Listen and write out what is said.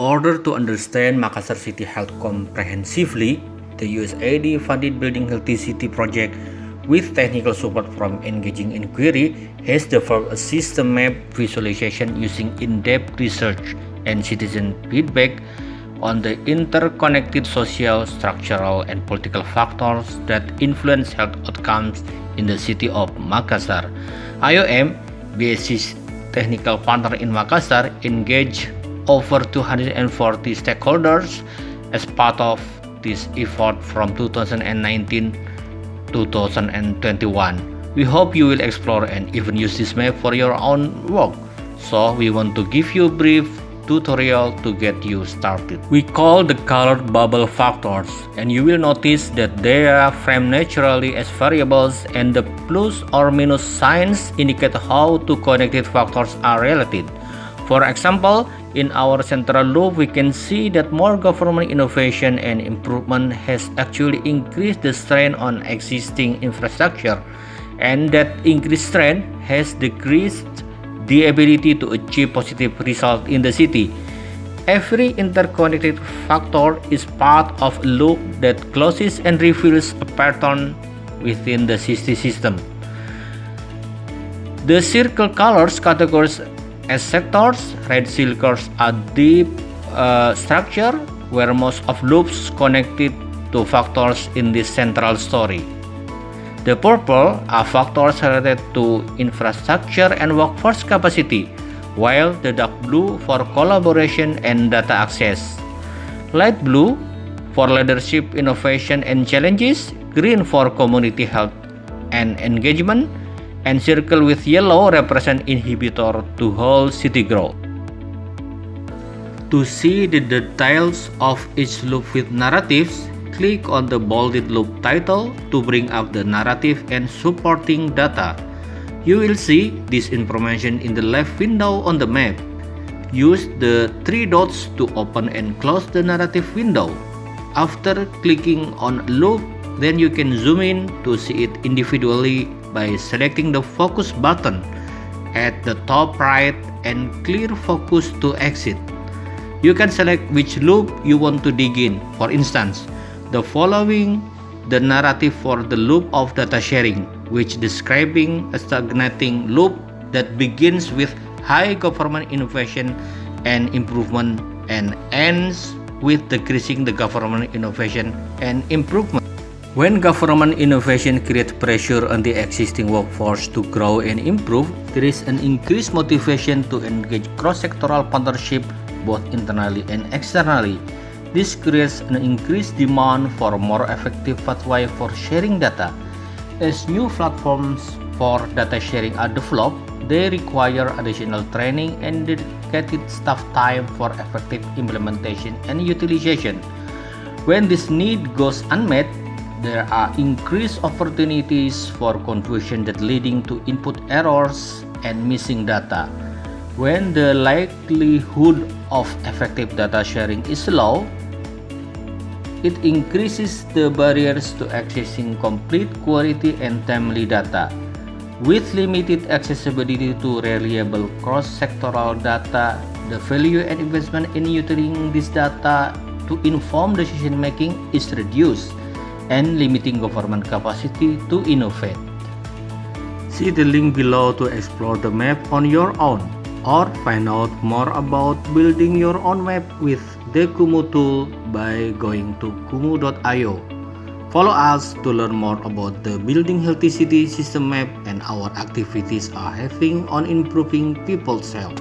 order to understand Makassar City Health comprehensively, the USAID-funded Building Healthy City project, with technical support from Engaging Inquiry, has developed a system map visualization using in-depth research and citizen feedback on the interconnected social, structural, and political factors that influence health outcomes in the city of Makassar. IOM, BSC's technical partner in Makassar, engaged over 240 stakeholders as part of this effort from 2019 to 2021. We hope you will explore and even use this map for your own work. So we want to give you a brief tutorial to get you started. We call the colored bubble factors, and you will notice that they are framed naturally as variables, and the plus or minus signs indicate how two connected factors are related. For example, in our central loop, we can see that more government innovation and improvement has actually increased the strain on existing infrastructure, and that increased strain has decreased the ability to achieve positive results in the city. Every interconnected factor is part of a loop that closes and reveals a pattern within the city system. The circle colors categories as sectors. Red circles are deep structure where most of loops connected to factors in this central story. The purple are factors related to infrastructure and workforce capacity, while the dark blue for collaboration and data access. Light blue for leadership, innovation, and challenges. Green for community health and engagement. And circle with yellow represent inhibitor to whole city growth. To see the details of each loop with narratives, click on the bolded loop title to bring up the narrative and supporting data. You will see this information in the left window on the map. Use the three dots to open and close the narrative window. After clicking on a loop, then you can zoom in to see it individually by selecting the focus button at the top right and clear focus to exit. You can select which loop you want to dig in. For instance, the following the narrative for the loop of data sharing, which describing a stagnating loop that begins with high government innovation and improvement and ends with decreasing the government innovation and improvement. When government innovation creates pressure on the existing workforce to grow and improve, there is an increased motivation to engage cross-sectoral partnership both internally and externally. This creates an increased demand for more effective pathway for sharing data. As new platforms for data sharing are developed, they require additional training and dedicated staff time for effective implementation and utilization. When this need goes unmet, there are increased opportunities for confusion that leading to input errors and missing data. When the likelihood of effective data sharing is low, it increases the barriers to accessing complete, quality, and timely data. With limited accessibility to reliable cross-sectoral data, the value and investment in utilizing this data to inform decision-making is reduced and limiting government capacity to innovate. See the link below to explore the map on your own, or find out more about building your own map with the Kumu tool by going to kumu.io. Follow us to learn more about the Building Healthy City system map and our activities are having on improving people's health.